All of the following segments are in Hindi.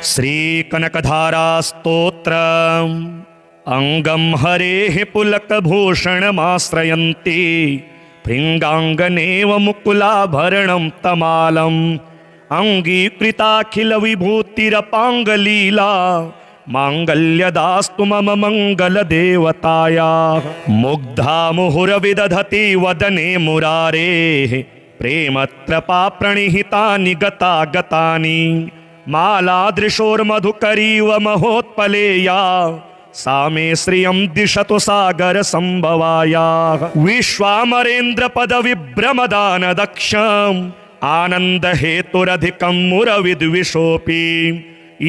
श्रीकनकधारा स्तोत्र अंगम हरेः पुलकभूषणमाश्रयन्ति भृङ्गाङ्गनेव मुकुलाभरणं तमालम् अंगीकृताखिल विभूतिरपाङ्गलीला माङ्गल्यदास्तु मम मङ्गलदेवतायाः। मुग्धा मुहुरविदधति वदने मुरारेः प्रेमत्रपा प्रणिहितानि गतागतानि मालादृशोर्मधुकरीव महोत्पलेया सा मे श्रियं दिशतु सागर संभवायाः। विश्वामरेन्द्रपदविभ्रमदानदक्षम् आनंद हेतुरधिकं मुरविद्विषोऽपि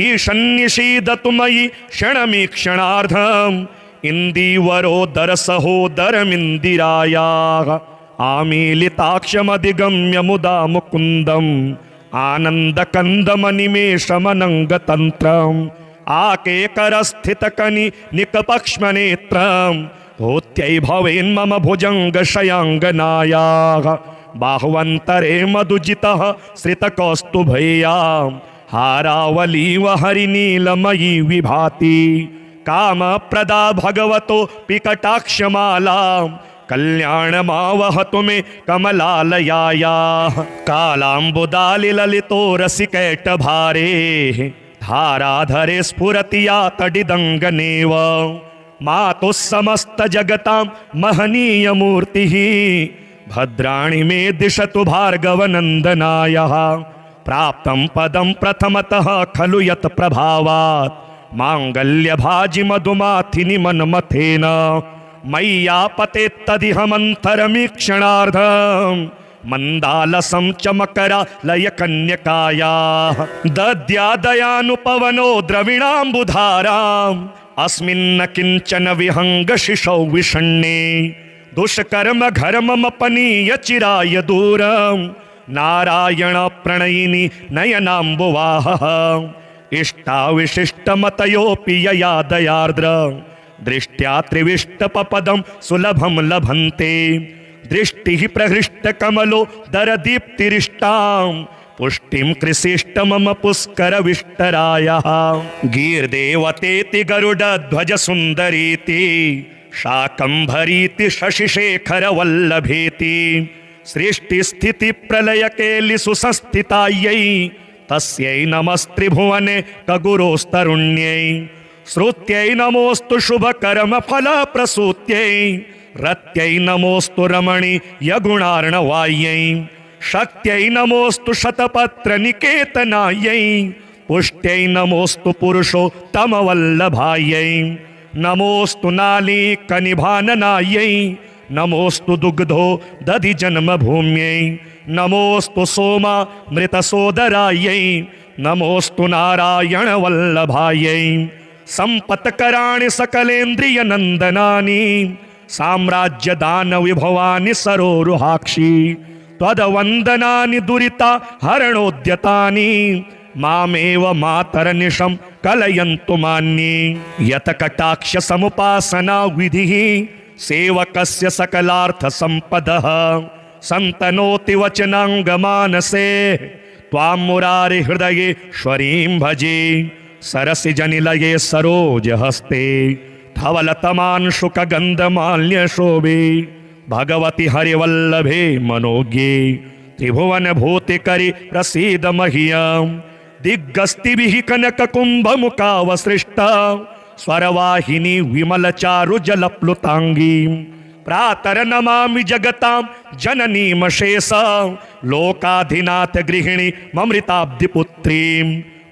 ईशन्निषीदतु मयि क्षणमीक्षणार्धम् इन्दीवरोदर सहोदरमिन्दिरायाः। आमीलिताक्षमधिगम्य मुदा मुकुन्दम् आनन्दकन्दमनिमेषमनङ्गतन्त्रम् आकेकरस्थितकनि निकपक्ष्मनेत्रम् भूत्यै भवेन्मम भुजङ्गशयाङ्गनायाः। बाह्वन्तरे मधुजितः श्रितकौस्तुभैयां हारावलीव हरिनीलमयी विभाति कामप्रदा भगवतो पिकटाक्षमालां कल्याणमावहतु मे कमलालयायाः। कालाम्बुदालिललितो रसिकैटभारेः धाराधरे स्फुरति या तडिदङ्गनेव मातुः समस्तजगतां महनीयमूर्तिः भद्राणि मे दिशतु भार्गवनन्दनायः। प्राप्तं पदं प्रथमतः खलु यत् प्रभावात् माङ्गल्यभाजि मधुमाथिनि मन्मथेन मय्यापतेत्तदिहमन्तरमीक्षणार्धम् मन्दालसं चमकरालयकन्यकायाः। दद्यादयानुपवनो द्रविणाम्बुधाराम् अस्मिन्न किञ्चन विहङ्गशिशौ विषण्णे दुष्कर्म घर्ममपनीय चिराय दूरं नारायण प्रणयिनी नयनाम्बुवाहः। इष्टाविशिष्टमतयोऽपि यया दयार्द्र दृष्ट्या त्रिविष्टपपदं सुलभं लभन्ते दृष्टिः प्रहृष्टकमलो दरदीप्तिरिष्टां पुष्टिं कृषिष्ट मम पुष्करविष्टरायः। गीर्देवतेति गरुडध्वज सुन्दरीति शाकंभरीति शशिशेखरवल्लभेति सृष्टिस्थितिप्रलयकेलिषु संस्थितायै तस्यै नमस्त्रिभुवने कगुरोस्तरुण्यै। श्रुत्यै नमोऽस्तु शुभकर्मफलप्रसूत्यै रत्यै नमोऽस्तु रमणीयगुणार्णवायै। शक्त्यै नमोऽस्तु शतपत्रनिकेतनायै पुष्ट्यै नमोऽस्तु पुरुषोत्तमवल्लभायै। नमोस्तु नालीकनिभाननायै नमोस्तु दुग्धो दधि जन्मभूम्यै। नमोस्तु सोमामृतसोदरायै नमोस्तु नारायणवल्लभायै। सम्पत्कराणि सकलेन्द्रियनन्दनानि साम्राज्यदानविभवानि सरोरुहाक्षि त्वदवन्दनानि दुरिता हरणोद्यतानि मामेव मातरनिशं कलयन्तु मान्ये। यतकटाक्ष समुपासना विधिः सेवकस्य सकलार्थ संपदः संतनोति वचनांगमानसे त्वां मुरारि हृदयेश्वरीं भजे। सरसिजनिलये सरोजहस्ते धवलतमांशुकगन्धमाल्यशोभे भगवति हरिवल्लभे मनोज्ञे त्रिभुवनभूतिकरि प्रसीद मह्यम्। दिग्गस्तिभिः कनककुम्भमुखावसृष्टा स्वरवाहिनी विमलचारुजलप्लुताङ्गीं प्रातर्नमामि जगतां जननीमशेष लोकाधिनाथ गृहिणी ममृताब्धिपुत्रीं।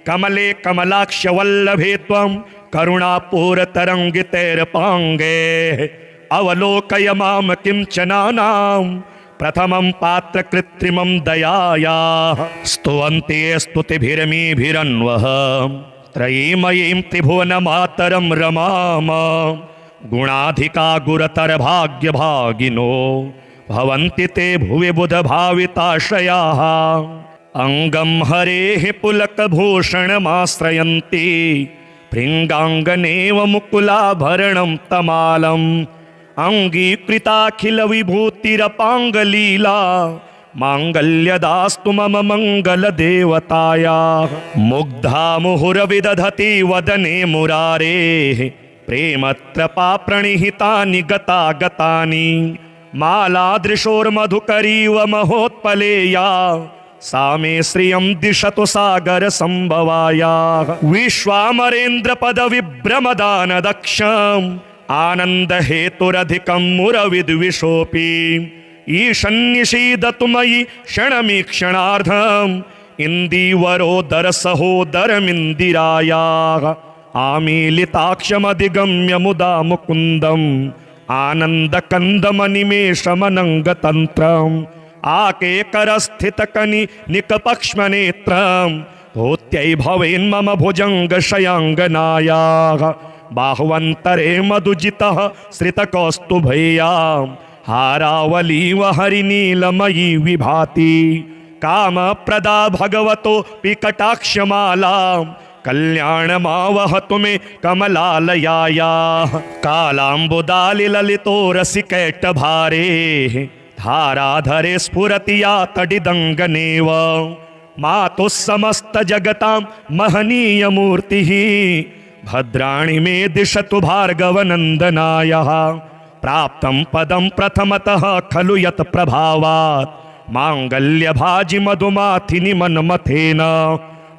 कमले कमलाक्षवल्लभे त्वं करुणापूरतरङ्गितैर्पाङ्गे अवलोकय मां किंचनानां प्रथमं पात्र कृत्रिमं दयायाः। स्तुवन्ते स्तुतिभिरमीभिरन्वः त्रयीमयीं त्रिभुवनमातरं रमाम। गुणाधिका गुरतर भाग्यभागिनो भवन्ति ते भुवि बुधभाविताश्रयाः। अंगं हरेः पुलकभूषणमाश्रयन्ति भृङ्गाङ्गनेव मुकुलाभरणं तमालम्। अंगीकृताखिल विभूतिरपाङ्गलीला मांगल्यदास्तु मम मंगलदेवतायाः। मुग्धा मुहुर्विदधति वदने मुरारेः प्रेमत्रपा प्रणिहितानि गतागतानि। मालादृशोर्मधुकरीव महोत्पलेया सा मे श्रियं दिशतु सागर संभवायाः। विश्वामरेन्द्र पद विभ्रमदान दक्षम् आनंद हेतुरधिकं मुरविद्विषोऽपि। ईशन्निषीदतु मयि क्षणमीक्षणार्धम् इन्दीवरोदर सहोदरमिन्दिरायाः। आमीलिताक्षमधिगम्य मुदा मुकुन्दम् आनन्दकन्दमनिमेषमनङ्गतन्त्रम् आकेकरस्थितकनि निकपक्ष्मनेत्रम् धोत्यै भवेन्मम भुजङ्गशयाङ्गनायाः। बाह्वन्तरे मधुजितः श्रितकौस्तुभैयाम् हारावलीव हरिनीलमयी विभाति। कामप्रदा भगवतोऽपि कटाक्षमाला कल्याणमावहतु मे कमलालयायाः। कालाम्बुदालिललितो रसिकैटभारेः धाराधरे स्फुरति या तडिदङ्गनेव। मातुः समस्तजगतां महनीयमूर्तिः भद्राणि मे दिशतु भार्गवनन्दनायः। प्राप्तं पदं प्रथमतः खलु यत् प्रभावात् माङ्गल्यभाजि मधुमाथिनि मन्मथेन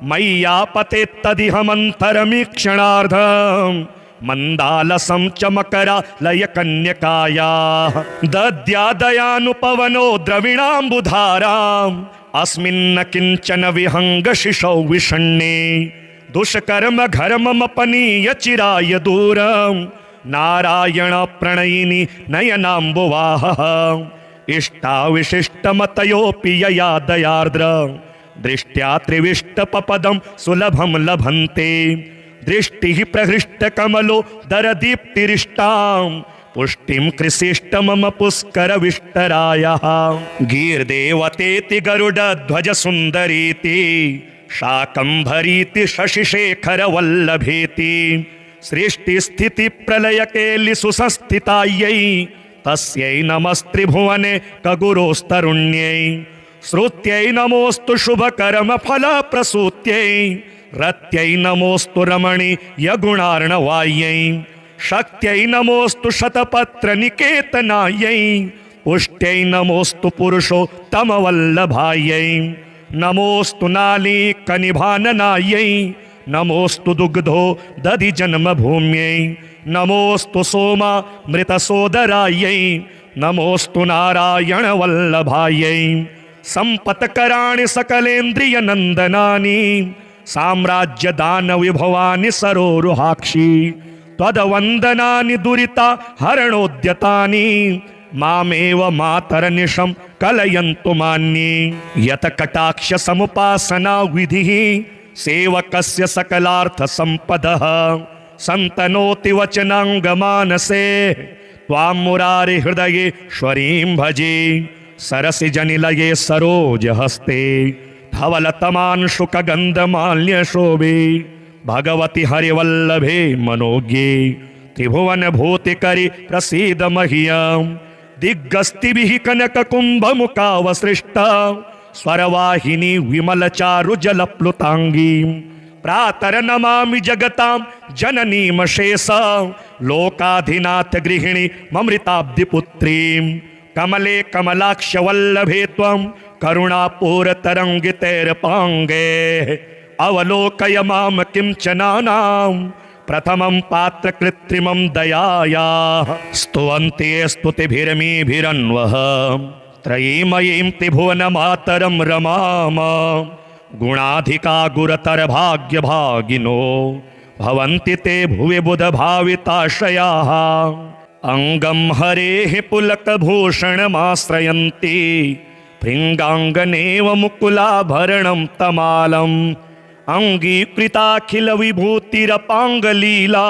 मय्यापतेत्तदिहमन्तरमीक्षणार्धम् मन्दालसं च मकरालयकन्यकायाः। दद्यादयानुपवनो द्रविणाम्बुधाराम् अस्मिन्न किञ्चन विहङ्गशिशौ विषण्णे। दुष्कर्म घर्ममपनीय चिराय दूरम् नारायण प्रणयिनी नयनाम्बुवाहः। इष्टाविशिष्टमतयोऽपि यया दयार्द्र दृष्ट्या त्रिविष्टपपदं सुलभं लभन्ते। दृष्टिः प्रहृष्टकमलो दरदीप्तिरिष्टां पुष्टिं कृषिष्ट मम पुष्करविष्टरायः। गीर्देवतेति गरुडध्वज सुन्दरीति शाकम्भरीति शशिशेखरवल्लभेति। सृष्टिस्थितिप्रलयकेलि सुसंस्थितायै तस्यै नमस्त्रिभुवने कगुरोस्तरुण्यै। श्रुत्यै नमोऽस्तु शुभकर्मफलप्रसूत्यै रत्यै नमोऽस्तु रमणीयगुणार्णवायै। शक्त्यै नमोऽस्तु शतपत्रनिकेतनायै पुष्ट्यै नमोऽस्तु पुरुषोत्तमवल्लभायै। नमोऽस्तु नालीकनिभाननायै नमोऽस्तु दुग्धो दधि जन्मभूम्यै। नमोऽस्तु सोमामृतसोदरायै नमोऽस्तु नारायणवल्लभायै। सम्पत्कराणि सकलेन्द्रियनन्दनानि साम्राज्यदानविभवानि सरोरुहाक्षि। त्वदवन्दनानि दुरिता हरणोद्यतानि मामेव मातरनिशं कलयन्तु मान्ये। यत कटाक्ष समुपासना विधिः सेवकस्य सकलार्थसम्पदः सन्तनोति वचनाङ्गमानसे त्वां मुरारि हृदयेश्वरीं भजे। सरसिजनिलये सरोजहस्ते धवलतमांशुकगन्धमाल्यशोभे भगवति हरिवल्लभे मनोज्ञे त्रिभुवनभूतिकरि प्रसीद मह्यम्। दिग्गस्तिभिः कनककुम्भमुखावसृष्टा स्वरवाहिनी विमलचारुजलप्लुताङ्गीं प्रातर्नमामि जगतां जननीमशेषा लोकाधिनाथ गृहिणी ममृताब्धिपुत्रीं। कमले कमलाक्षवल्लभे त्वं करुणापूरतरङ्गितैर्पाङ्गे अवलोकय मां किंचनानां प्रथमं पात्र कृत्रिमं दयायाः। स्तुवन्ते स्तुतिभिरमीभिरन्वः त्रयीमयीं त्रिभुवनमातरं रमाम। गुणाधिका गुरतर भाग्यभागिनो भवन्ति ते भुवि बुधभाविताश्रयाः। अंगं हरेः पुलकभूषणमाश्रयन्ति भृङ्गाङ्गनेव मुकुलाभरणं तमालम्। अङ्गीकृताखिल विभूतिरपाङ्गलीला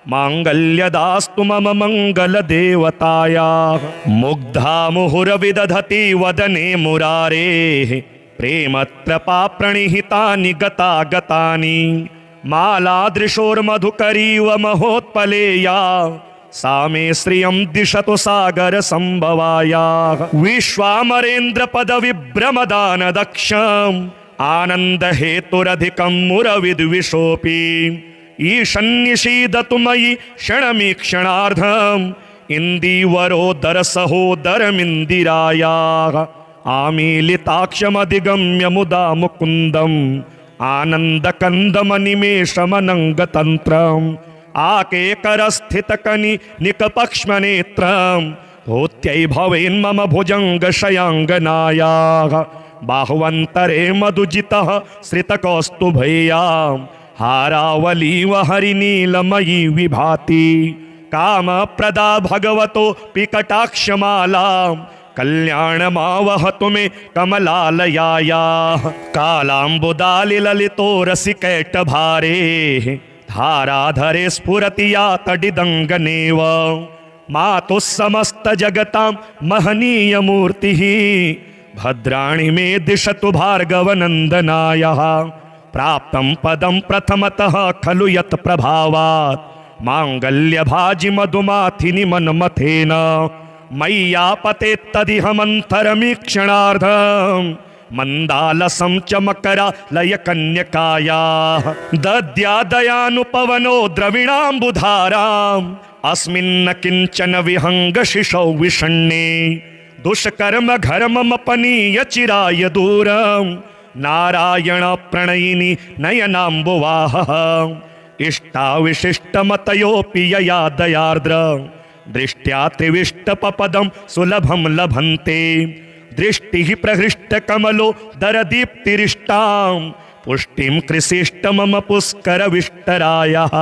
माङ्गल्यदास्तु मम मङ्गलदेवतायाः। मुग्धा मुहुर्विदधति वदने मुरारेः प्रेमत्रपा प्रणिहितानि गतागतानि। मालादृशोर्मधुकरीव महोत्पलेया सा मे श्रियं दिशतु सागर संभवायाः विश्वामरेन्द्र पद विभ्रमदान दक्षम् आनंद हेतुरधिकं मुरविद्विषोऽपि ईशन्निषीदतु मयि क्षणमीक्षणार्धम् इन्दीवरोदर सहोदरमिन्दिरायाः आमीलिताक्षमधिगम्य मुदा मुकुन्दम् आनन्दकन्दमनिमेषमनङ्गतन्त्रम् आकेकरस्थितकनि निकपक्ष्मनेत्रम् भूत्यै भवेन्मम भुजङ्गशयाङ्गनायाः बाहुवन्तरे मधुजितः श्रितकौस्तुभैयाम् हारावलीव हरिनीलमयी विभाति कामप्रदा भगवतो पिकटाक्षमालाम् कल्याणमावहतु मे कमलालयायाः कालाम्बुदालिललितो रसिकैटभारेः धाराधरे स्फुरति या तडिदङ्गनेव मातुः समस्तजगतां महनीयमूर्तिः भद्राणि मे दिशतु भार्गवनन्दनायः प्राप्तं पदं प्रथमतः खलु यत् प्रभावात् माङ्गल्यभाजि मधुमाथिनि मन्मथेन मय्यापतेत्तदिह मन्थरमीक्षणार्धम् मन्दालसं च मकरालयकन्यकायाः दद्यादयानुपवनो द्रविणाम्बुधाराम् अस्मिन्न किञ्चन विहङ्गशिशौ विषण्णे दुष्कर्म घर्ममपनीय चिराय दूरम् नारायण प्रणयिनी नयनाम्बुवाहः इष्टाविशिष्टमतयोऽपि यया दयार्द्र दृष्ट्या त्रिविष्टपपदं सुलभं लभन्ते दृष्टिः प्रहृष्टकमलो दरदीप्तिरिष्टां पुष्टिं कृषिष्ट मम पुष्करविष्टरायः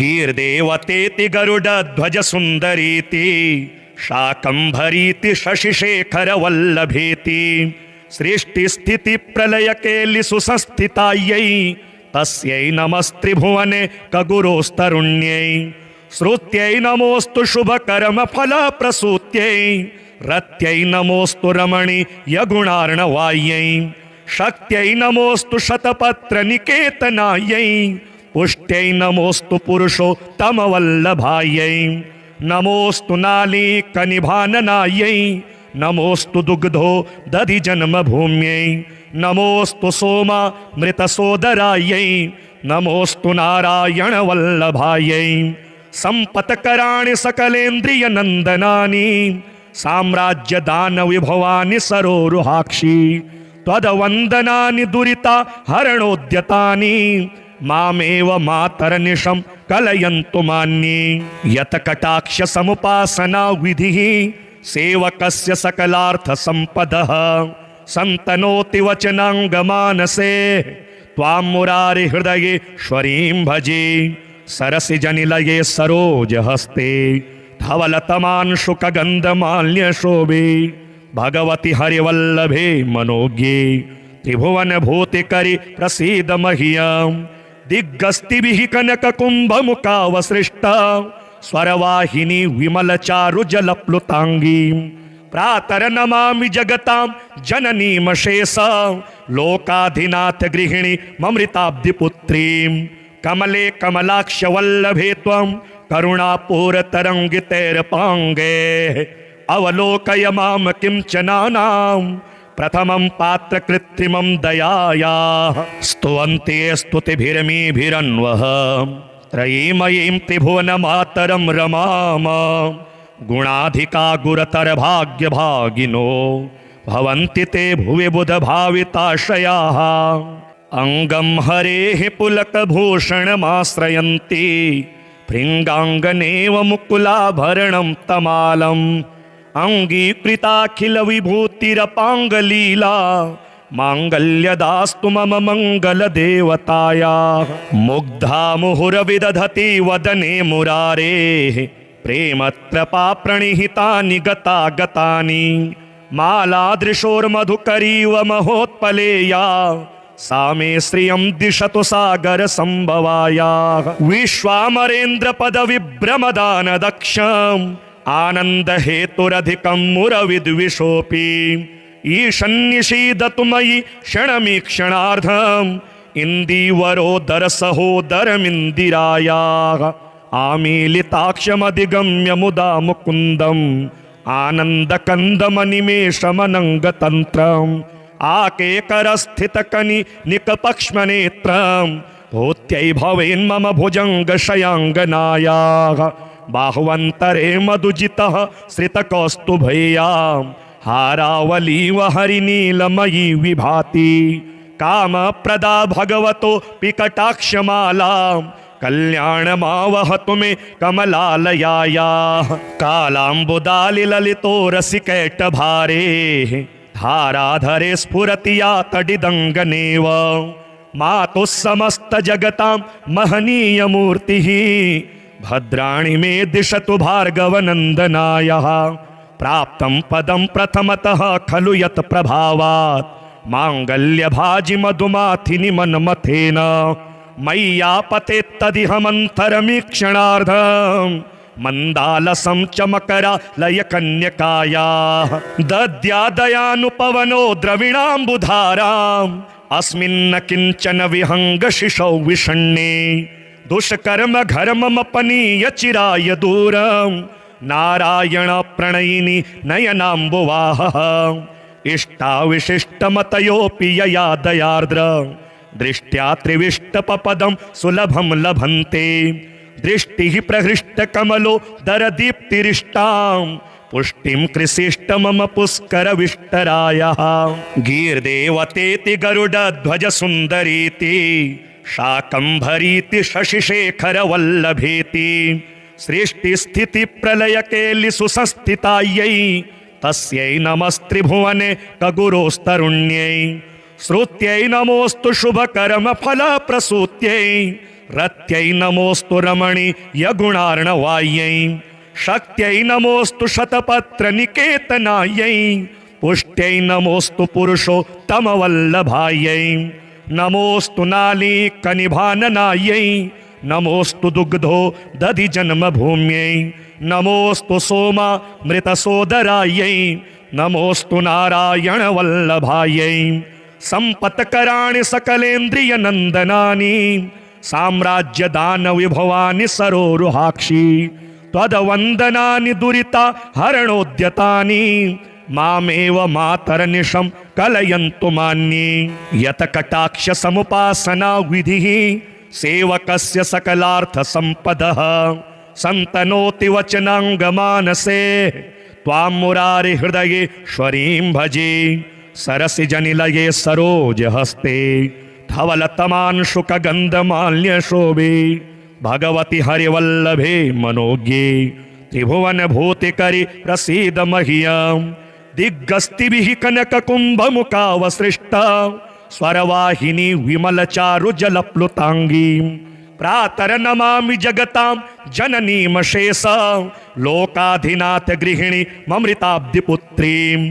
गीर्देवतेति गरुडध्वज सुन्दरीति शाकम्भरीति शशिशेखरवल्लभेति सृष्टिस्थितिप्रलयकेलिषु संस्थितायै तस्यै नमस्त्रिभुवने कगुरोस्तरुण्यै श्रुत्यै नमोऽस्तु शुभकर्मफलप्रसूत्यै रत्यै नमोऽस्तु रमणीयगुणार्णवायै शक्त्यै नमोऽस्तु शतपत्रनिकेतनायै पुष्ट्यै नमोऽस्तु पुरुषोत्तमवल्लभायै नमोऽस्तु नालीकनिभाननायै नमोऽस्तु दुग्धो दधिजन्मभूम्यै नमोऽस्तु सोमामृतसोदरायै नमोऽस्तु नारायणवल्लभायै सम्पत्कराणि सकलेन्द्रियनन्दनानि साम्राज्यदानविभवानि सरोरुहाक्षि त्वदवन्दनानि दुरिता हरणोद्यतानि मामेव मातरनिशं कलयन्तु मान्ये यत्कटाक्ष समुपासना विधिः सेवकस्य सकलार्थसम्पदः सन्तनोति वचनाङ्गमानसे त्वां मुरारिहृदयेश्वरीं भजे सरसिजनिलये सरोजहस्ते धवलतमांशुकगन्धमाल्यशोभे भगवति हरिवल्लभे मनोज्ञे त्रिभुवनभूतिकरि प्रसीद मह्यम् दिग्गस्तिभिः कनककुम्भमुखावसृष्टा स्वरवाहिनी विमलचारुजलप्लुताङ्गीं प्रातरनमामि जगतां जननीमशेषा लोकाधिनाथ गृहिणी ममृताब्धिपुत्रीं कमले कमलाक्षवल्लभे त्वं करुणापूरतरङ्गितैर्पाङ्गे अवलोकय मां किञ्चनानां प्रथमं पात्र कृत्रिमं दयायाः स्तुवन्ते स्तुतिभिरमीभिरन्वः त्रयीमयीं त्रिभुवनमातरं रमाम गुणाधिका गुरतरभाग्यभागिनो भवन्ति ते भुवि बुधभाविताशयाः अङ्गं हरेः पुलकभूषणमाश्रयन्ति भृङ्गाङ्गनेव मुकुलाभरणं तमालम् अङ्गीकृताखिलविभूतिरपाङ्गलीला माङ्गल्यदास्तु मम मङ्गलदेवतायाः मुग्धा मुहुरविदधति वदने मुरारेः प्रेमत्रपाप्रणिहितानि गतागतानि मालादृशोर्मधुकरीव महोत्पलेया सा मे श्रियं दिशतु सागर संभवायाः विश्वामरेन्द्र पद विभ्रमदान दक्षम् आनंद हेतुरधिकं मुरविद्विषोऽपि ईशन्निषीदतु मयि क्षणमीक्षणार्धम् इन्दीवरोदर सहोदरमिन्दिरायाः आमीलिताक्षमधिगम्य मुदा मुकुन्दम् आनन्दकन्दमनिमेषमनङ्गतन्त्रम् आकेकरस्थितकनि निकपक्ष्मनेत्रम् भूत्यै भवेन्मम भुजङ्गशयाङ्गनायाः बाहुवन्तरे मधुजितः श्रितकौस्तुभैयाम् हारावलीव हरिनीलमयी विभाति कामप्रदा भगवतो पिकटाक्षमालाम् कल्याणमावहतु मे कमलालयायाः कालाम्बुदालिललितो रसिकैटभारे धाराधरे स्फुरति या तडिदङ्गनेव मातुः समस्तजगतां महनीयमूर्तिः भद्राणि मे दिशतु भार्गवनन्दनायः प्राप्तं पदं प्रथमतः खलु यत् प्रभावात् माङ्गल्यभाजि मधुमाथिनि मन्मथेन मय्यापतेत्तदिहमन्तरमीक्षणार्धम् मन्दालसं चमकरालयकन्यकायाः दद्यादयानुपवनो द्रविणाम्बुधाराम् अस्मिन्न किञ्चन विहङ्गशिशौ विषण्णे दुष्कर्म घर्ममपनीय चिराय दूरम् नारायण प्रणयिनी नयनाम्बुवाहः इष्टाविशिष्टमतयोऽपि यया दयार्द्र दृष्ट्या त्रिविष्टपपदं सुलभं लभन्ते दृष्टिः प्रहृष्टकमलो दरदीप्तिरिष्टां पुष्टिं कृषिष्ट मम पुष्करविष्टरायः गीर्देवतेति गरुडध्वज सुन्दरीति शाकम्भरीति शशिशेखरवल्लभेति सृष्टिस्थितिप्रलयकेलिषु संस्थितायै तस्यै नमस्त्रिभुवने कगुरोस्तरुण्यै श्रुत्यै नमोऽस्तु शुभकर्मफलप्रसूत्यै रत्यै नमोऽस्तु रमणीयगुणार्णवायै शक्त्यै नमोऽस्तु शतपत्रनिकेतनायै पुष्ट्यै नमोऽस्तु पुरुषोत्तमवल्लभायै नमोऽस्तु नालीकनिभाननायै नमोऽस्तु दुग्धो दधि जन्मभूम्यै नमोऽस्तु सोमामृतसोदरायै नमोऽस्तु नारायणवल्लभायै सम्पत्कराणि सकलेन्द्रियनन्दनानि साम्राज्यदानविभवानि सरोरुहाक्षि त्वदवन्दनानि दुरिता हरणोद्यतानि मामेव मातरनिशं कलयन्तु मान्ये यतकटाक्ष समुपासना विधिः सेवकस्य सकलार्थसम्पदः सन्तनोति वचनाङ्गमानसे त्वां मुरारि हृदयेश्वरीं भजे सरसिजनिलये सरोजहस्ते धवलतमांशुकगन्धमाल्यशोभे भगवति हरिवल्लभे मनोज्ञे त्रिभुवनभूतिकरि प्रसीद मह्यम् दिग्गस्तिभिः कनककुम्भमुखावसृष्टा स्वरवाहिनी विमलचारुजलप्लुताङ्गीं प्रातर्नमामि जगतां जननीमशेषा लोकाधिनाथ गृहिणी ममृताब्धिपुत्रीं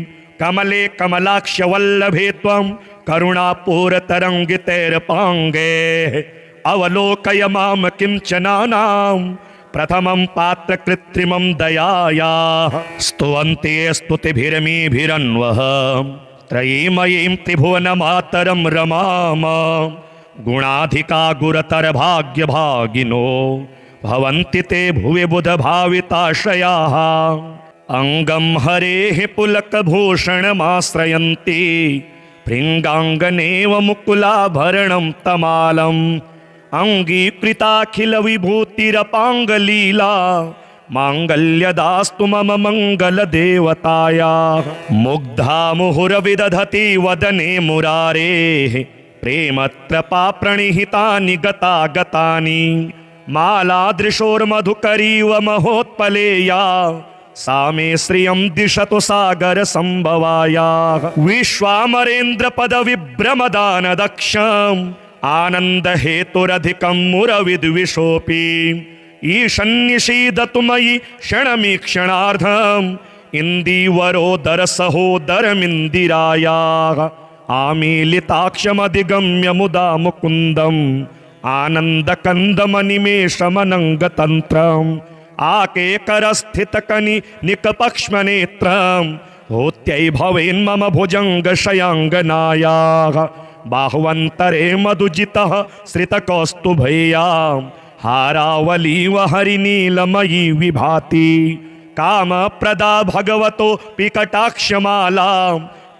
कमले कमलाक्षवल्लभे त्वं करुणापूरतरङ्गितैर्पाङ्गे अवलोकय मां किञ्चनानां प्रथमं पात्रकृत्रिमं दयायाः स्तुवन्ते स्तुतिभिरमीभिरन्वः त्रयीमयीं त्रिभुवनमातरं रमाम गुणाधिका गुरतरभाग्यभागिनो भवन्ति ते भुवि बुधभाविताश्रयाः अङ्गं हरेः पुलकभूषणमाश्रयन्ति भृङ्गाङ्गनेव मुकुलाभरणं तमालम् अङ्गीकृताखिलविभूतिरपाङ्गलीला माङ्गल्यदास्तु मम मङ्गलदेवतायाः मुग्धा मुहुरविदधति वदने मुरारेः प्रेमत्रपा प्रणिहितानि गतागतानि मालादृशोर्मधुकरीव महोत्पलेया सा मे श्रियं दिशतु सागरसम्भवायाः विश्वामरेन्द्रपदविभ्रमदानदक्षम् आनन्दहेतुरधिकं मुरविद्विषोऽपि ईशन्निषीदतु मयि क्षणमीक्षणार्धम् इन्दीवरोदरसहोदरमिन्दिरायाः आमीलिताक्षमधिगम्य मुदा मुकुन्दम् आनन्दकन्दमनिमेषमनङ्गतन्त्रम् आकेकरस्थितकनि निकपक्ष्मनेत्रम् भूत्यै भवेन्मम भुजङ्गशयाङ्गनायाः बाहुवन्तरे मधुजितः श्रितकौस्तुभैयाम् हारावलीव हरिनीलमयी विभाति कामप्रदा भगवतो पिकटाक्षमाला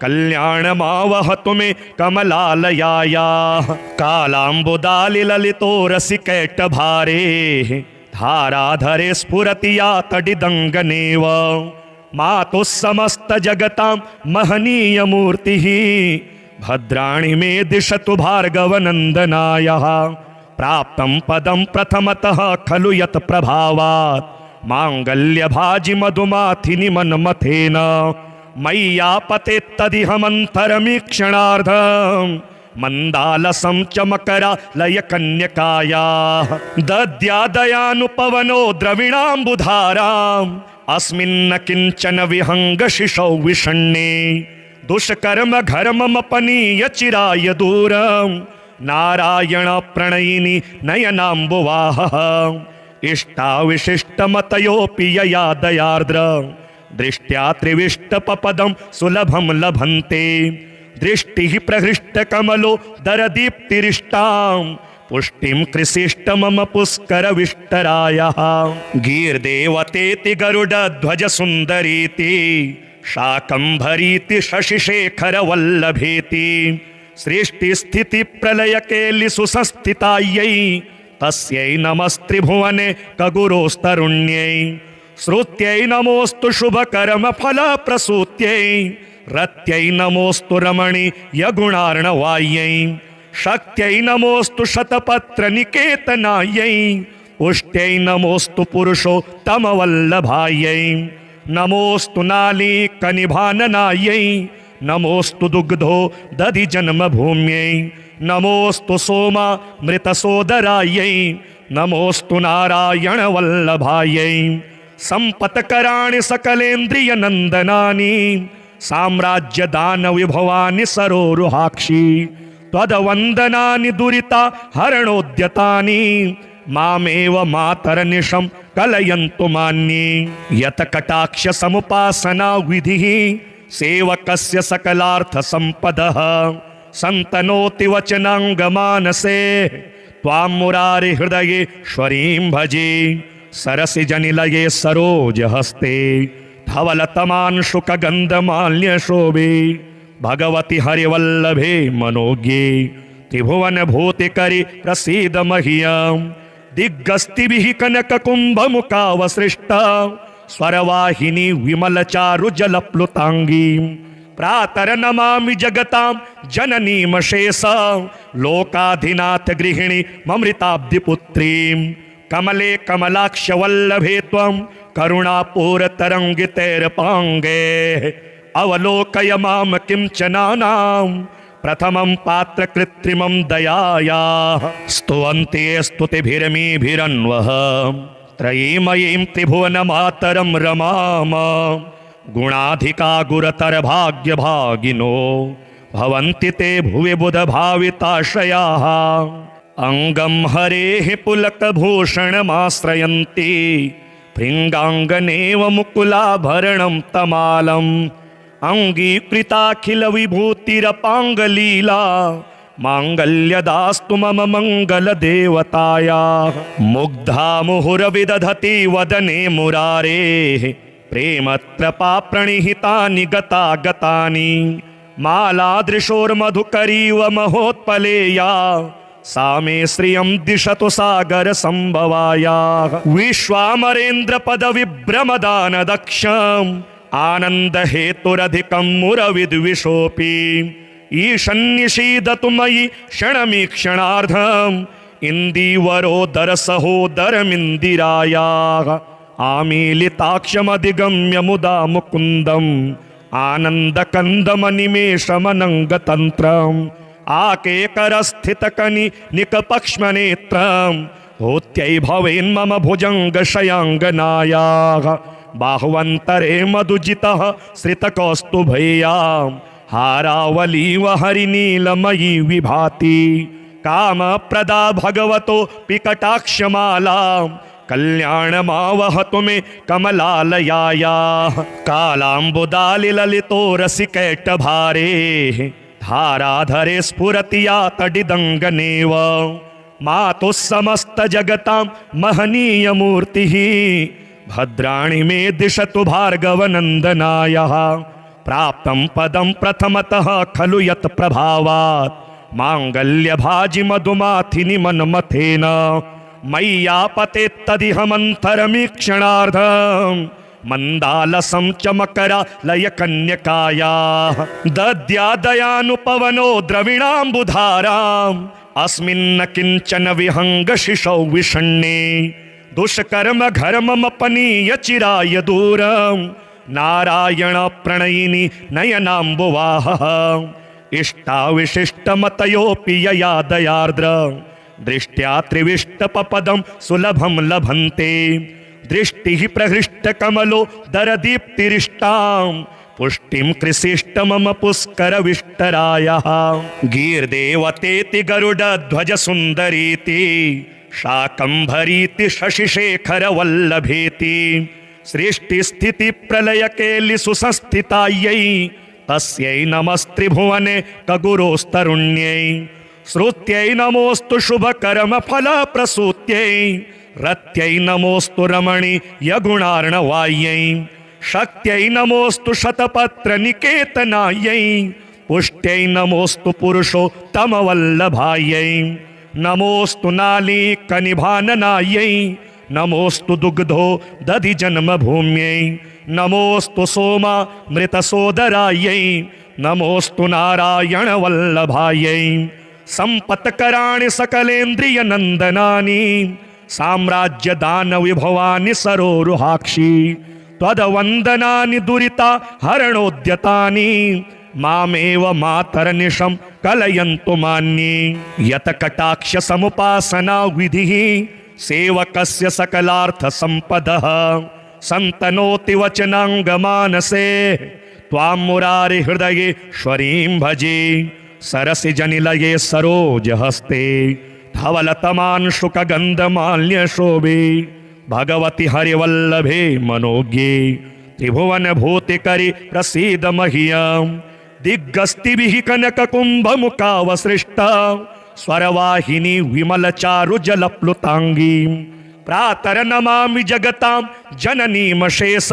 कल्याणमावहतु मे कमलालयायाः कालाम्बुदालिललितो रसिकैटभारे धाराधरे स्फुरति या तडिदङ्गनेव मातुः समस्तजगतां महनीयमूर्तिः भद्राणि मे दिशतु भार्गवनन्दनायः प्राप्तं पदं प्रथमतः खलु यत् प्रभावात् माङ्गल्यभाजि मधुमाथिनि मन्मथेन मय्यापतेत्तदिहमन्तरमीक्षणार्धं मन्दालसं च मकरालयकन्यकायाः दद्यादयानुपवनो द्रविणाम्बुधाराम् अस्मिन्न किञ्चन विहङ्गशिशौ विषण्णे दुष्कर्म घर्ममपनीय चिराय दूरम् नारायण प्रणयिनी नयनाम्बुवाहः इष्टाविशिष्टमतयोऽपि यया दयार्द्र दृष्ट्या त्रिविष्टपपदं सुलभं लभन्ते दृष्टिः प्रहृष्टकमलो दरदीप्तिरिष्टां पुष्टिं कृषिष्ट मम पुष्करविष्टरायः गीर्देवतेति गरुडध्वज सुन्दरीति शाकम्भरीति शशिशेखरवल्लभेति सृष्टिस्थितिप्रलयकेलि सुसंस्थितायै तस्यै नमस्त्रिभुवने कगुरोस्तरुण्यै श्रुत्यै नमोऽस्तु शुभकर्मफलप्रसूत्यै रत्यै नमोऽस्तु रमणीयगुणार्णवायै शक्त्यै नमोऽस्तु शतपत्रनिकेतनायै पुष्ट्यै नमोऽस्तु पुरुषोत्तमवल्लभायै नमोऽस्तु नालीकनिभाननायै नमोऽस्तु दुग्धो दधि जन्मभूम्यै नमोऽस्तु सोमामृतसोदरायै नमोऽस्तु नारायणवल्लभायै सम्पत्कराणि सकलेन्द्रियनन्दनानि साम्राज्यदानविभवानि सरोरुहाक्षि त्वदवन्दनानि दुरिता हरणोद्यतानि मामेव मातरनिशं कलयन्तु मान्ये यत कटाक्ष समुपासना विधिः सेवकस्य सकलार्थसम्पदः सन्तनोति वचनाङ्गमानसे त्वां मुरारि हृदयेश्वरीं भजे सरसिजनिलये सरोजहस्ते धवलतमांशुकगन्धमाल्यशोभे भगवति हरिवल्लभे मनोज्ञे त्रिभुवनभूतिकरि प्रसीद मह्यम् दिग्गस्तिभिः कनककुम्भमुखावसृष्टा स्वरवाहिनी विमलचारुजलप्लुताङ्गीं प्रातर्नमामि जगतां जननीमशेषा लोकाधिनाथ गृहिणी ममृताब्धिपुत्रीं कमले कमलाक्षवल्लभे त्वं करुणापूरतरङ्गितैर्पाङ्गे अवलोकय मां किंचनानां प्रथमं पात्र कृत्रिमं दयायाः स्तुवन्ते स्तुतिभिरमीभिरन्वः त्रयीमयीं त्रिभुवनमातरं रमाम गुणाधिका गुरतर भाग्यभागिनो भवन्ति ते भुवि बुधभाविताश्रयाः अंगं हरेः पुलकभूषणमाश्रयन्ति भृङ्गाङ्गनेव मुकुलाभरणं तमालम् अंगीकृताखिल विभूतिरपाङ्गलीला माङ्गल्यदास्तु मम मङ्गलदेवताया मुग्धा मुहुरविदधति वदने मुरारेः प्रेमत्रपा प्रणिहितानि गतागतानि मालादृशोर्मधुकरीव महोत्पलेया सा मे श्रियं दिशतु सागर संभवायाः विश्वामरेन्द्रपदविभ्रमदानदक्षम् आनंद हेतुरधिकं मुरविद्विषोऽपि ईशन्निषीदतु मयि क्षणमीक्षणार्धम् इन्दीवरोदर सहोदरमिन्दिरायाः आमीलिताक्षमधिगम्य मुदा मुकुन्दम् आनन्दकन्दमनिमेषमनङ्गतन्त्रम् आकेकरस्थितकनि निकपक्ष्मनेत्रम् होत्यै भवेन्मम भुजङ्गशयाङ्गनायाः बाह्वन्तरे मधुजितः श्रितकौस्तुभैयां हारावलीव हरिनीलमयी विभाति कामप्रदा भगवतो पिकटाक्षमालां कल्याणमावहतु मे कमलालयायाः कालाम्बुदालिललितो रसिकैटभारे धाराधरे स्फुरति या तडिदङ्गनेव मातुः समस्तजगतां महनीयमूर्तिः भद्राणि मे दिशतु भार्गवनन्दनायः प्राप्तं पदं प्रथमतः खलु यत् प्रभावात् माङ्गल्यभाजि मधुमाथिनि मन्मथेन मय्यापतेत्तदिहमन्तरमीक्षणार्धम् मन्दालसं च मकरालयकन्यकायाः दद्यादयानुपवनो द्रविणाम्बुधाराम् अस्मिन्न किञ्चन विहङ्गशिशौ विषण्णे दुष्कर्म घर्ममपनीय चिराय दूरम् नारायण प्रणयिनी नयनाम्बुवाहः इष्टाविशिष्टमतयोऽपि यया दयार्द्र दृष्ट्या त्रिविष्टपपदं सुलभं लभन्ते दृष्टिः प्रहृष्टकमलो दरदीप्तिरिष्टां पुष्टिं कृशिष्टमम पुष्करविष्टरायः गीर्देवतेति गरुडध्वजसुन्दरीति शाकम्भरीति शशिशेखरवल्लभेति सृष्टिस्थितिप्रलयकेलिषु संस्थितायै तस्यै नमस्त्रिभुवने कगुरोस्तरुण्यै श्रुत्यै नमोऽस्तु शुभकर्मफलप्रसूत्यै रत्यै नमोऽस्तु रमणीयगुणार्णवायै शक्त्यै नमोऽस्तु शतपत्रनिकेतनायै पुष्ट्यै नमोऽस्तु पुरुषोत्तमवल्लभायै नमोऽस्तु नालीकनिभाननायै नमोऽस्तु दुग्धो दधि जन्मभूम्यै नमोऽस्तु सोमामृतसोदरायै नमोऽस्तु नारायणवल्लभायै सम्पत्कराणि सकलेन्द्रियनन्दनानि साम्राज्यदानविभवानि सरोरुहाक्षि त्वदवन्दनानि दुरिता हरणोद्यतानि मामेव मातरनिशं कलयन्तु मान्ये यतकटाक्ष समुपासना विधिः सेवकस्य सकलार्थसम्पदः सन्तनोति वचनाङ्गमानसे त्वां मुरारिहृदयेश्वरीं भजे सरसिजनिलये सरोजहस्ते धवलतमांशुकगन्धमाल्यशोभे भगवति हरिवल्लभे मनोज्ञे त्रिभुवनभूतिकरि प्रसीद मह्यं दिग्गस्तिभिः कनककुम्भमुखावसृष्टा स्वरवाहिनी विमलचारुजलप्लुताङ्गीं प्रातर्नमामि जगतां जननीमशेष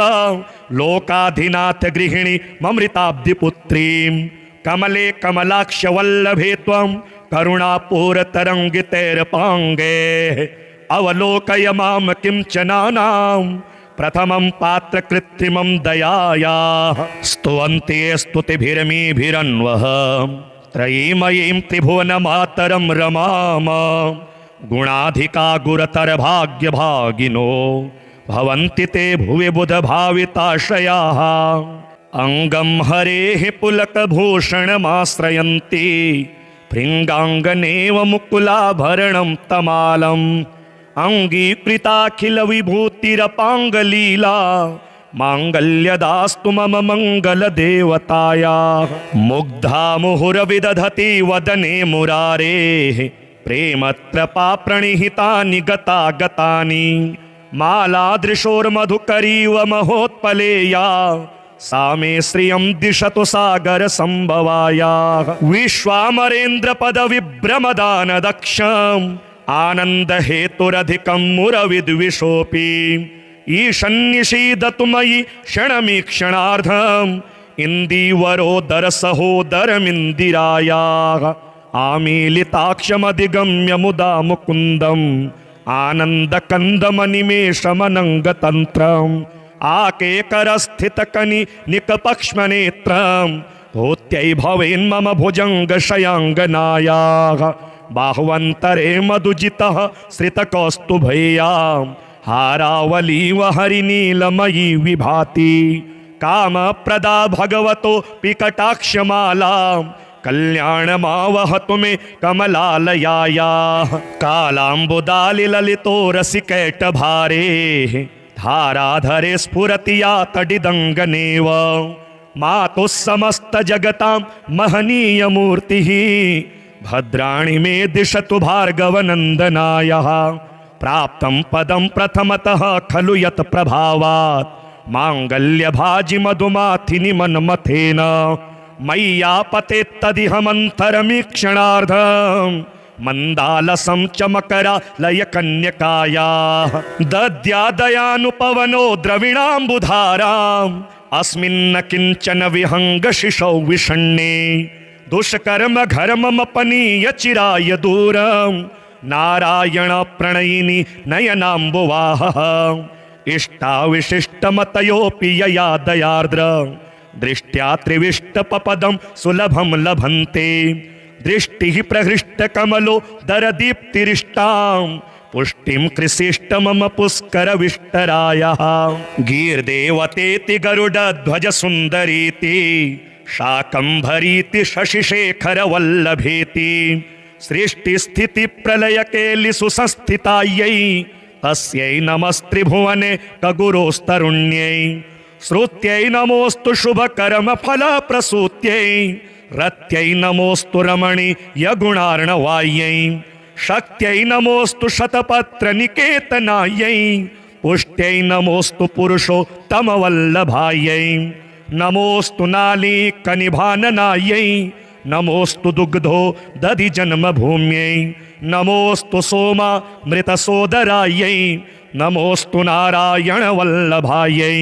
लोकाधिनाथ गृहिणी ममृताब्धिपुत्रीं कमले कमलाक्षवल्लभे त्वं करुणापूरतरङ्गितैर्पाङ्गे अवलोकय मां किञ्चनानां प्रथमं पात्रकृत्रिमं दयायाः स्तुवन्ते स्तुतिभिरमीभिरन्वः त्रयीमयीं त्रिभुवनमातरं रमाम गुणाधिका गुरतरभाग्यभागिनो भवन्ति ते भुवि बुधभाविताश्रयाः अङ्गं हरेः पुलकभूषणमाश्रयन्ति भृङ्गाङ्गनेव मुकुलाभरणं तमालम् अङ्गीकृताखिलविभूतिरपाङ्गलीला माङ्गल्यदास्तु मम मङ्गलदेवतायाः मुग्धा मुहुरविदधति वदने मुरारेः प्रेमत्रपा प्रणिहितानि गतागतानि मालादृशोर्मधुकरीव महोत्पलेया सा मे श्रियं दिशतु सागरसम्भवायाः विश्वामरेन्द्रपदविभ्रमदानदक्षम् आनन्दहेतुरधिकं मुरविद्विषोऽपि ईशन्निषीदतु मयि क्षणमीक्षणार्धम् इन्दीवरोदरसहोदरमिन्दिरायाः आमीलिताक्षमधिगम्य मुदा मुकुन्दम् आनन्दकन्दमनिमेषमनङ्गतन्त्रम् आकेकरस्थितकनि निकपक्ष्मनेत्रम् भूत्यै भवेन्मम भुजङ्गशयाङ्गनायाः बाहुवन्तरे मधुजितः श्रितकौस्तुभैयां हारावलीव हरिनीलमयी विभाति कामप्रदा भगवतो पिकटाक्षमालां कल्याणमावहतु मे कमलालयायाः कालाम्बुदालिललितो रसिकैटभारेः धाराधरे स्फुरति या तडिदङ्गनेव मातुः समस्तजगतां महनीयमूर्तिः भद्राणि मे दिशतु भार्गवनन्दनायः प्राप्तं पदं प्रथमतः खलु यत् प्रभावात् माङ्गल्यभाजि मधुमाथिनि मन्मथेन मय्यापतेत्तदिहमन्तरमीक्षणार्धम् मंदालसं च मकरालयकन्यकायाः दद्यादयानुपवनो द्रविणाम्बुधाराम् अस्मिन्न किंचन विहंगशिशौ विषण्णे दुष्कर्म घर्ममपनीय चिराय दूरं नारायण प्रणयिनी नयनाम्बुवाह इष्टाविशिष्टमतयोऽपि यया दयार्द्र दृष्ट्या त्रिविष्टपपदं सुलभं लभन्ते दृष्टिः प्रहृष्टकमलो दरदीप्तिरिष्टां पुष्टिं कृषिष्ट मम पुष्कर विष्टरायः गीर्देवतेति गरुडध्वज सुन्दरीति शाकंभरीति शशिशेखर वल्लभेति सृष्टि प्रलय केलिषु संस्थितायै तस्यै नमस्त्रिभुवने कगुरोस्तरुण्यै श्रुत्यै नमोस्तु शुभकर्म फलप्रसूत्यै रत्यै नमोस्तु रमणीय गुणार्णवायै शक्त्यै नमोस्तु शतपत्रनिकेतनायै पुष्ट्यै नमोस्तु पुरुषोत्तमवल्लभायै नमोस्तु नालीकनिभाननायै नमोस्तु दुग्धो दधि जन्मभूम्यै नमोस्तु सोमामृतसोदरायै नमोस्तु नारायण वल्लभायै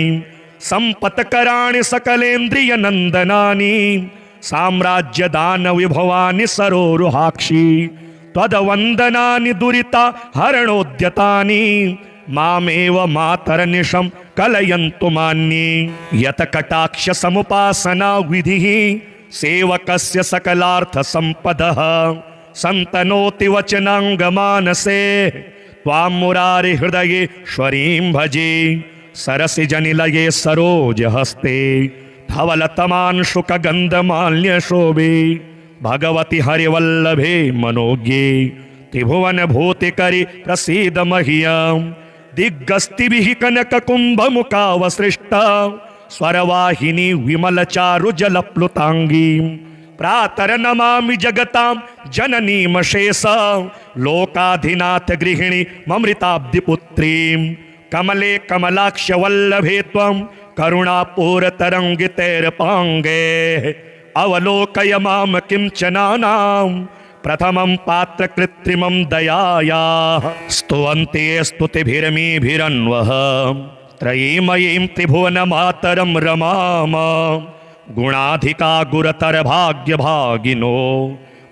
संपत्कराणि सकलेन्द्रियनन्दनानि साम्राज्यदान विभवानि सरोरुहाक्षि त्वदवन्दनानि दुरिता हरणोद्यतानि मामेव मातरनिशं कलयन्तु मान्ये यत कटाक्ष समुपासना विधिः सेवकस्य सकलार्थ संपदः संतनोति वचनांगमानसे त्वां मुरारि हृदयेश्वरीं भजे सरसिजनिलये सरोजहस्ते धवलतमांशुकगन्धमाल्यशोभे भगवति हरिवल्लभे मनोज्ञे त्रिभुवनभूतिकरि प्रसीद मह्यं दिग्गस्तिभिः कनककुम्भमुखावसृष्टा स्वरवाहिनी विमलचारुजलप्लुताङ्गीं प्रातर्नमामि जगतां जननीमशेष लोकाधिनाथ गृहिणी ममृताब्धिपुत्रीं कमले कमलाक्ष वल्लभे त्वं करुणापूरतरङ्गितैर्पाङ्गे अवलोकय मां किंचनानां प्रथमं पात्र कृत्रिमं दयायाः स्तुवन्ते स्तुतिभिरमीभिरन्वः त्रयीमयीं त्रिभुवनमातरं रमाम गुणाधिका गुरतर भाग्यभागिनो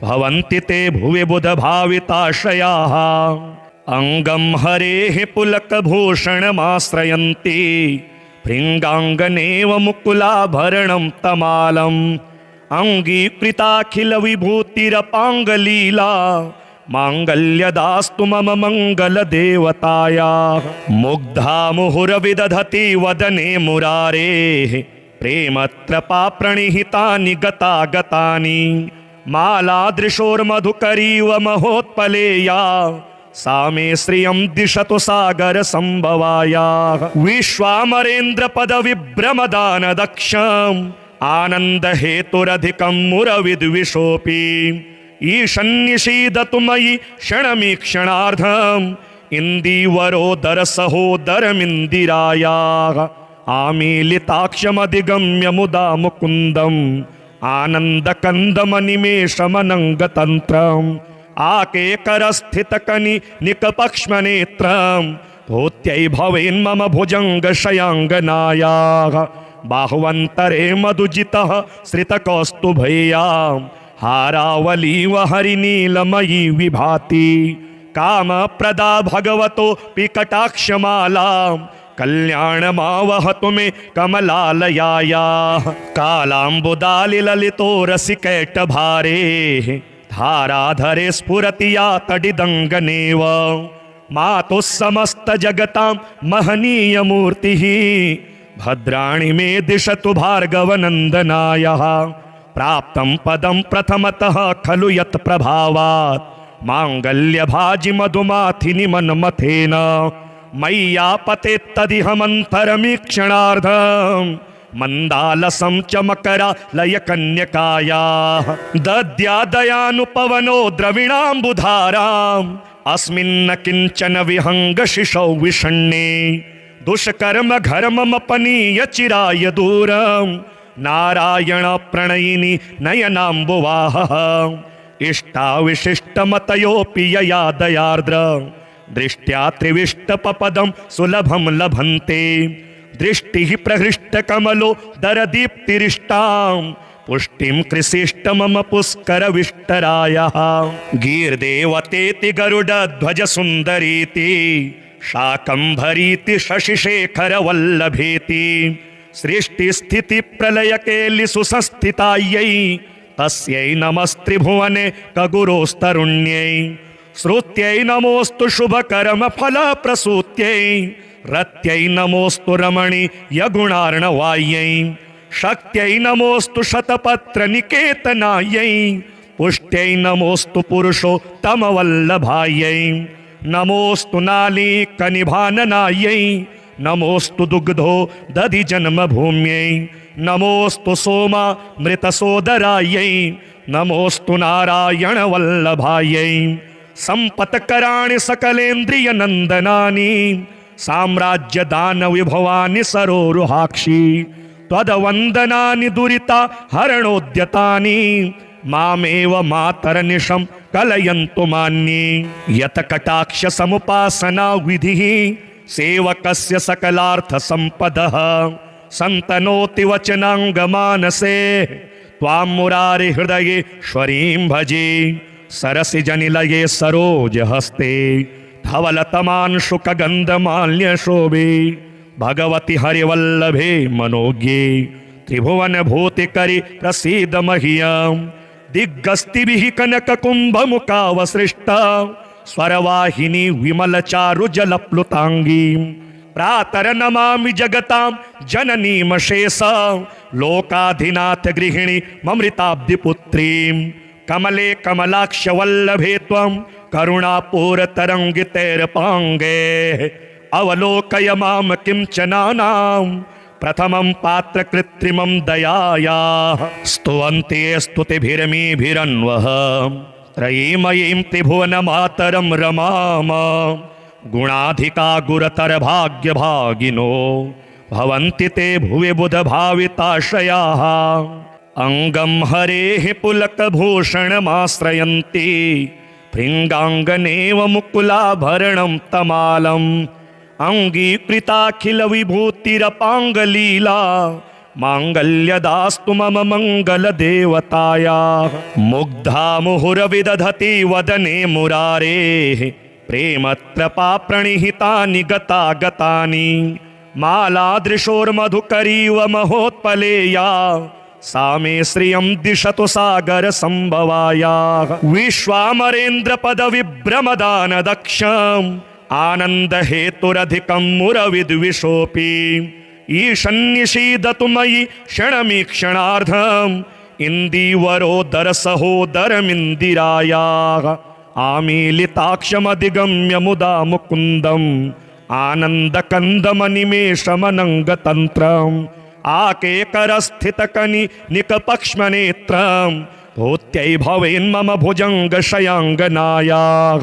भवन्ति ते भुवि बुधभाविताशयाः अंगं हरेः पुलकभूषणमाश्रयन्ति भृङ्गाङ्गनेव मुकुलाभरणं तमालम् अंगीकृताखिल विभूतिरपाङ्गलीला माङ्गल्यदास्तु मम मंगल देवताया मुग्धा मुहुरविदधति वदने मुरारेः प्रेमत्रपा प्रणिहितानि गतागतानि मालादृशोर्मधुकरीव महोत्पलेया सा मे श्रियं दिशतु सागर संभवाया विश्वामरेन्द्र पद विभ्रमदान दक्षम् आनंद हेतुरधिकं मुरविद्विषोऽपि ईशन्निषीदतु मयि क्षणमीक्षणार्धम् इन्दीवरोदर सहोदरमिन्दिरायाः आमीलिताक्षमधिगम्य मुदा मुकुन्दम् आनन्दकन्दमनिमेषमनङ्गतन्त्रम् आकेकरस्थितकनि निकपक्ष्मनेत्रम् भूत्यै भवेन्मम भुजङ्गशयाङ्गनायाः बाहुवन्तरे मधुजितः श्रितकौस्तुभैयां हारावलीव हरिनीलमयी विभाति कामप्रदा भगवतोऽपि कटाक्षमालां कल्याणमावहतु मे कमलालयायाः कालाम्बुदालिललितो रसिकैटभारेः धाराधरे स्फुरति या तडिदङ्गनेव मातुः समस्तजगतां महनीयमूर्तिः भद्राणि मे दिशतु भार्गवनन्दनायः प्राप्तं पदं प्रथमतः खलु यत् प्रभावात् माङ्गल्यभाजि मधुमाथिनि मन्मथेन मय्यापतेत्तदिहमन्तरमीक्षणार्धम् मन्दालसं च मकरालयकन्यकायाः दद्यादयानुपवनो द्रविणाम्बुधाराम् अस्मिन्न किंचन विहंगशिशौ विषण्णे दुष्कर्म घर्ममपनीय चिराय दूरं नारायण प्रणयिनी नयनाम्बुवाह इष्टाविशिष्टमतयोऽपि यया दयार्द्र दृष्ट्या त्रिविष्टपपदं सुलभं लभन्ते। दृष्टिः प्रहृष्टकमलो दरदीप्तिरिष्टां पुष्टिं कृषिष्ट मम पुष्करविष्टरायः। गीर्देवतेति गरुडध्वज सुन्दरीति शाकम्भरीति शशिशेखरवल्लभेति सृष्टिस्थितिप्रलयकेलिषु संस्थितायै तस्यै नमस्त्रिभुवने कगुरोस्तरुण्यै। श्रुत्यै नमोऽस्तु शुभकर्मफलप्रसूत्यै रत्यै नमोऽस्तु रमणीयगुणार्णवायै। शक्त्यै नमोऽस्तु शतपत्रनिकेतनायै पुष्ट्यै नमोऽस्तु पुरुषोत्तमवल्लभायै। नमोऽस्तु नालीकनिभाननायै नमोऽस्तु दुग्धो दधिजन्मभूम्यै। नमोऽस्तु सोमामृतसोदरायै नमोऽस्तु नारायणवल्लभायै। सम्पत्कराणि सकलेन्द्रियनन्दनानि साम्राज्यदानविभवानि सरोरुहाक्षि त्वदवन्दनानि दुरिता हरणोद्यतानि मामेव मातरनिशं कलयन्तु मान्ये। यतकटाक्ष समुपासना विधिः सेवकस्य सकलार्थसम्पदः सन्तनोति वचनाङ्गमानसे त्वां मुरारे हृदयेश्वरीं भजे। सरसिजनिलये सरोजहस्ते धवलतमांशुकगन्धमाल्यशोभे भगवति हरिवल्लभे मनोज्ञे त्रिभुवनभूतिकरि प्रसीद मह्यम्। दिग्गस्तिभिः कनककुम्भमुखावसृष्टा स्वरवाहिनी विमलचारुजलप्लुताङ्गीं प्रातरनमामि जगतां जननीमशेषा लोकाधिनाथ गृहिणी ममृताब्धिपुत्रीं। कमले कमलाक्षवल्लभे त्वं करुणापूरतरङ्गितैर्पाङ्गे अवलोकय मां किंचनानां प्रथमं पात्र कृत्रिमं दयायाः। स्तुवन्ते स्तुतिभिरमीभिरन्वः त्रयीमयीं त्रिभुवनमातरं रमाम। गुणाधिका गुरतरभाग्यभागिनो भवन्ति ते भुवि बुधभाविताशयाः। अंगं हरेः पुलकभूषणमाश्रयन्ति भृङ्गाङ्गनेव मुकुलाभरणं तमालम्। अङ्गीकृताखिलविभूतिरपाङ्गलीला माङ्गल्यदास्तु मम मङ्गलदेवतायाः। मुग्धा मुहुरविदधति वदने मुरारेः प्रेमत्रपा प्रणिहितानि गतागतानि। मालादृशोर्मधुकरीव महोत्पलेया सा मे श्रियं दिशतु सागर संभवायाः। विश्वामरेन्द्रपदविभ्रमदानदक्षम् आनन्दहेतुरधिकं मुरविद्विषोऽपि ईशन्निषीदतु मयि क्षणमीक्षणार्धम् इन्दीवरोदरसहोदरमिन्दिरायाः। आमीलिताक्षमधिगम्य मुदा मुकुन्दम् आनन्दकन्दमनिमेषमनङ्गतन्त्रम् आकेकरस्थितकनिनिकपक्ष्मनेत्रम् भूत्यै भवेन्मम भुजङ्गशयाङ्गनायाः।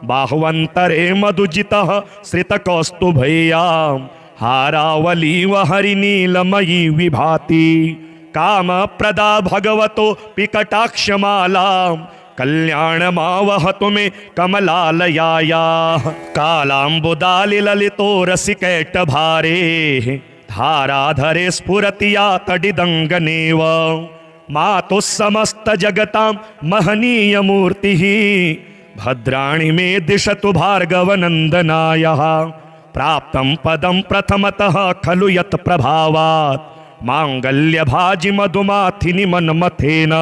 बाह्वन्तरे मधुजितः श्रितकौस्तुभैयां हारावलीव हरिनीलमयी विभाति। कामप्रदा भगवतो पिकटाक्षमालां कल्याणमावहतु मे कमलालयायाः। कालाम्बुदालिललितो रसिकैटभारेः धाराधरे स्फुरति या तडिदङ्गनेव। मातुः समस्तजगतां महनीयमूर्तिः भद्राणि मे दिशतु भार्गवनन्दनायः। प्राप्तं पदं प्रथमतः खलु यत् प्रभावात् माङ्गल्यभाजि मधुमाथिनि मन्मथेन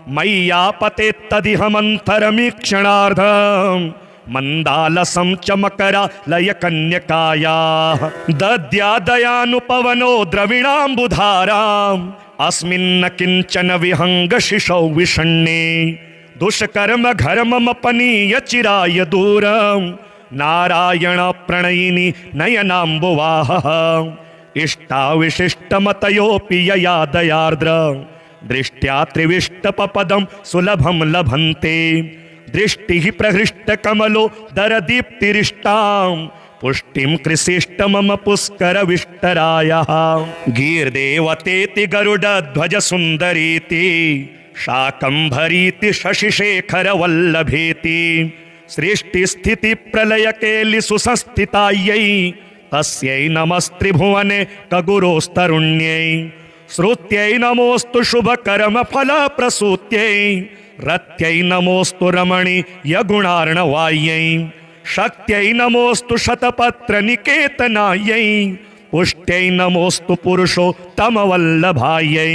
मय्यापतेत्तदिह मन्थरमीक्षणार्धम् मन्दालसं चमकरालयकन्यकायाः। दद्यादयानुपवनो द्रविणाम्बुधाराम् अस्मिन्न किञ्चन विहङ्गशिशौ विषण्णे। दुष्कर्म घर्ममपनीय चिराय दूरम् नारायण प्रणयिनी नयनाम्बुवाहः। इष्टाविशिष्टमतयोऽपि यया दयार्द्र दृष्ट्या त्रिविष्टपपदं सुलभं लभन्ते। दृष्टिः प्रहृष्टकमलो दरदीप्तिरिष्टां पुष्टिं कृषिष्ट मम पुष्करविष्टरायः। गीर्देवतेति गरुडध्वज सुन्दरीति शाकंभरीति शशिशेखरवल्लभेति सृष्टिस्थितिप्रलयकेलि सुसंस्थितायै तस्यै नमस्त्रिभुवने कगुरोस्तरुण्यै श्रुत्यै नमोस्तु शुभकर्मफलप्रसूत्यै रत्यै नमोस्तु रमणीयगुणार्णवायै शक्त्यै नमोस्तु शतपत्रनिकेतनायै पुष्ट्यै नमोस्तु पुरुषोत्तमवल्लभायै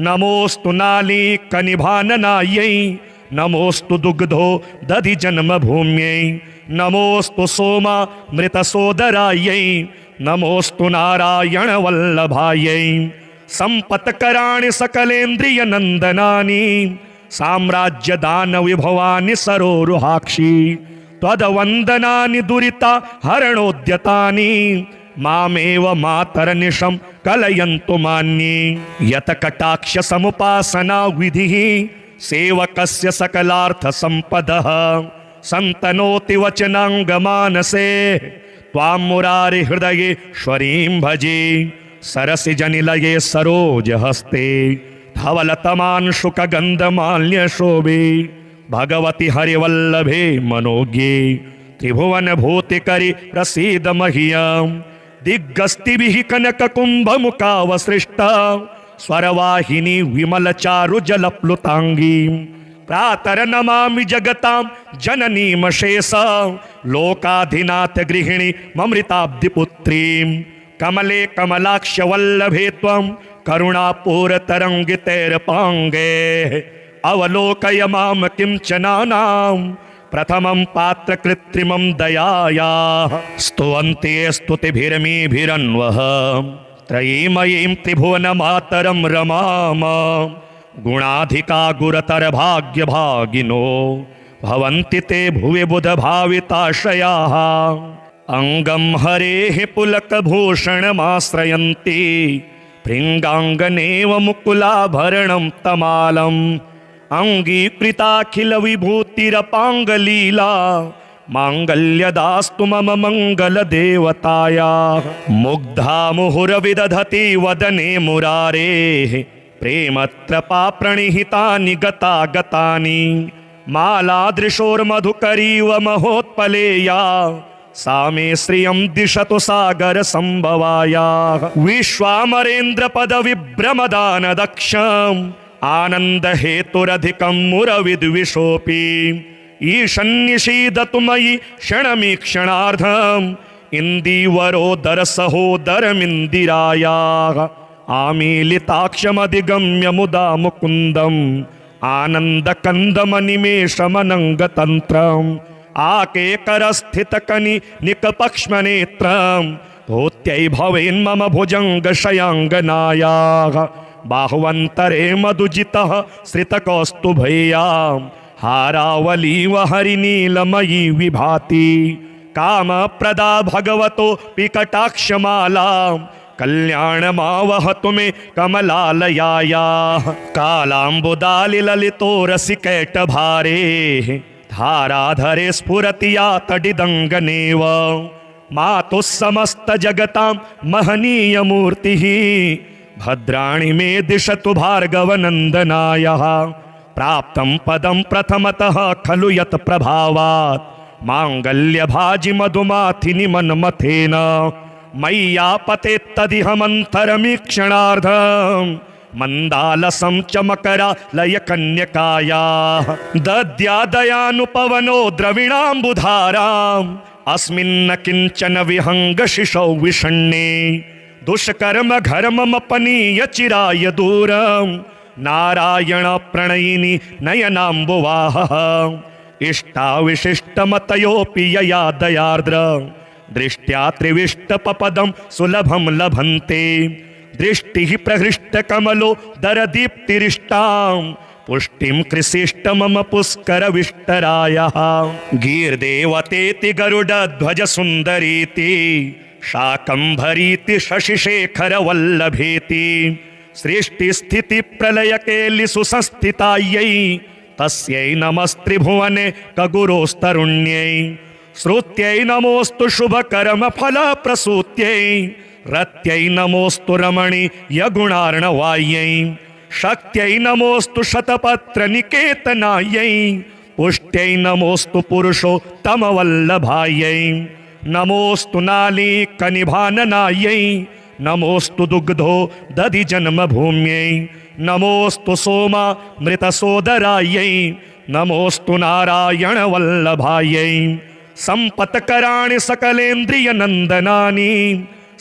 नमोस्तु नालीकनिभाननायै नमोस्तु दुग्धो दधि जन्मभूम्यै नमोस्तु सोमामृतसोदरायै नमोस्तु नारायणवल्लभायै संपत्कराणि सकलेन्द्रियनन्दनानि साम्राज्यदानविभवानि सरोरुहाक्षि त्वदवन्दनानि दुरिता हरणोद्यतानि मामेव मातरनिशं कलयन्तु मान्ये यतकटाक्ष समुपासना विधिः सेवकस्य सकलार्थसम्पदः सन्तनोति वचनाङ्गमानसे त्वां मुरारि हृदयेश्वरीं भजे सरसिजनिलये सरोजहस्ते धवलतमांशुकगन्धमाल्यशोभे भगवति हरिवल्लभे मनोज्ञे त्रिभुवनभूतिकरि प्रसीद मह्यम् दिग्गस्तिभिः कनककुम्भमुखावसृष्टा स्वरवाहिनी विमलचारुजलप्लुताङ्गीं प्रातर्नमामि जगतां जननीमशेषा लोकाधिनाथ गृहिणी ममृताब्धिपुत्रीं कमले कमलाक्षवल्लभे त्वं करुणापूरतरङ्गितैर्पाङ्गे अवलोकय मां किञ्चनानां प्रथमं पात्र कृत्रिमं दयायाः स्तुवन्ते स्तुतिभिरमीभिरन्वः त्रयीमयीं त्रिभुवनमातरं रमाम गुणाधिका गुरतर भाग्यभागिनो भवन्ति ते भुवि बुधभाविताशयाः अंगं हरेः पुलकभूषणमाश्रयन्ति भृङ्गाङ्गनेव मुकुलाभरणं तमालम् अंगीकृताखिल विभूतिरपाङ्गलीला माङ्गल्यदास्तु मम मङ्गलदेवताया मुग्धा मुहुरविदधति वदने मुरारेः प्रेमत्रपा प्रणिहितानि गतागतानि मालादृशोर्मधुकरीव महोत्पलेया सा मे श्रियं दिशतु सागर संभवाया विश्वामरेन्द्रपदविभ्रमदानदक्षम् आनंद हेतुरधिकं मुरविद्विषोऽपि ईशन्निषीदतु मयि क्षणमीक्षणार्धम् इन्दीवरोदर सहोदरमिन्दिरायाः आमीलिताक्षमधिगम्य मुदा मुकुन्दम् आनन्दकन्दमनिमेषमनङ्गतन्त्रम् आकेकरस्थितकनि निकपक्ष्मनेत्रम् भूत्यै भवेन्मम भुजङ्गशयाङ्गनायाः बाहुवन्तरे मधुजितः श्रितकौस्तुभयां हारावलीव हरिनीलमयी विभाति कामप्रदा भगवतो पिकटाक्षमालां कल्याणमावहतु मे कमलालयायाः कालाम्बुदालिललितो रसिकैटभारेः धाराधरे स्फुरति या तडिदङ्गनेव मातुः समस्तजगतां महनीयमूर्तिः भद्राणि मे दिशतु भार्गवनन्दनायः प्राप्तं पदं प्रथमतः खलु यत् प्रभावात् माङ्गल्यभाजि मधुमाथिनि मन्मथेन मय्यापतेत्तदिहमन्तरमीक्षणार्धम् मन्दालसं च मकरालयकन्यकायाः दद्यादयानुपवनो द्रविणाम्बुधाराम् अस्मिन्न किञ्चन विहङ्गशिशौ विषण्णे दुष्कर्म घर्ममपनीय चिराय दूरम् नारायण प्रणयिनी नयनाम्बुवाहः इष्टाविशिष्टमतयोऽपि यया दयार्द्र दृष्ट्या त्रिविष्टपपदं सुलभं लभन्ते दृष्टिः प्रहृष्टकमलो दरदीप्तिरिष्टां पुष्टिं कृषिष्ट मम पुष्करविष्टरायः गीर्देवतेति गरुडध्वज सुन्दरीति शाकंभरीति शशिशेखरवल्लभेति सृष्टिस्थितिप्रलयकेलि सुसंस्थितायै तस्यै नमस्त्रिभुवने कगुरोस्तरुण्यै श्रुत्यै नमोस्तु शुभकर्मफलप्रसूत्यै रत्यै नमोस्तु रमणीयगुणार्णवायै शक्त्यै नमोस्तु शतपत्रनिकेतनायै पुष्ट्यै नमोस्तु पुरुषोत्तमवल्लभायै नमोस्तु नालीकनिभाननायै नमोस्तु दुग्धो दधि जन्मभूम्यै नमोस्तु सोमामृतसोदरायै नमोस्तु नारायणवल्लभायै सम्पत्कराणि सकलेन्द्रियनन्दनानि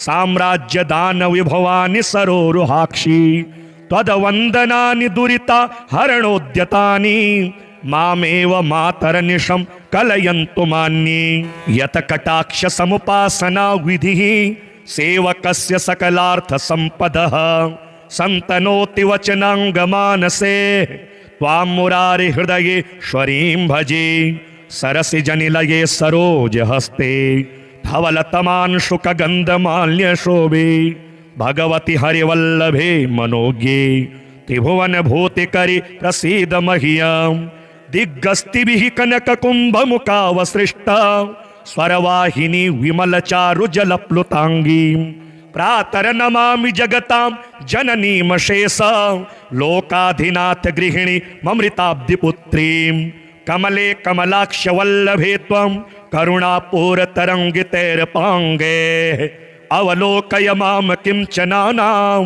साम्राज्यदानविभवानि सरोरुहाक्षि त्वद्वन्दनानि दुरिता हरणोद्यतानि मामेव मातरनिशं कलयन्तु मान्ये यत कटाक्ष समुपासना विधिः सेवकस्य सकलार्थसम्पदः सन्तनोति वचनाङ्गमानसे त्वां मुरारि हृदयेश्वरीं भजे सरसिजनिलये सरोजहस्ते धवलतमांशुकगन्धमाल्यशोभे भगवति हरिवल्लभे मनोज्ञे त्रिभुवनभूतिकरि प्रसीद मह्यम् दिग्गस्तिभिः कनककुम्भमुखावसृष्टा स्वरवाहिनी विमलचारुजलप्लुताङ्गीं प्रातर्नमामि जगतां जननीमशेषा लोकाधिनाथ गृहिणी ममृताब्धिपुत्रीं कमले कमलाक्षवल्लभे त्वं करुणापूरतरङ्गितैर्पाङ्गे अवलोकय मां किञ्चनानां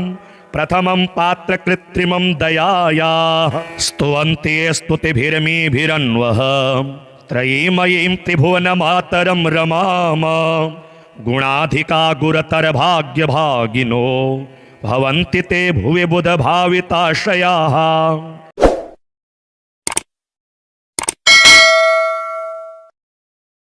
प्रथमं पात्र कृत्रिमं दयायाः स्तुवन्ति स्तुतिभिरमीभिरन्वः त्रयीमयीं त्रिभुवनमातरं रमाम गुणाधिका गुरतर भाग्यभागिनो भवन्ति ते भुवि बुधभाविताशयाः।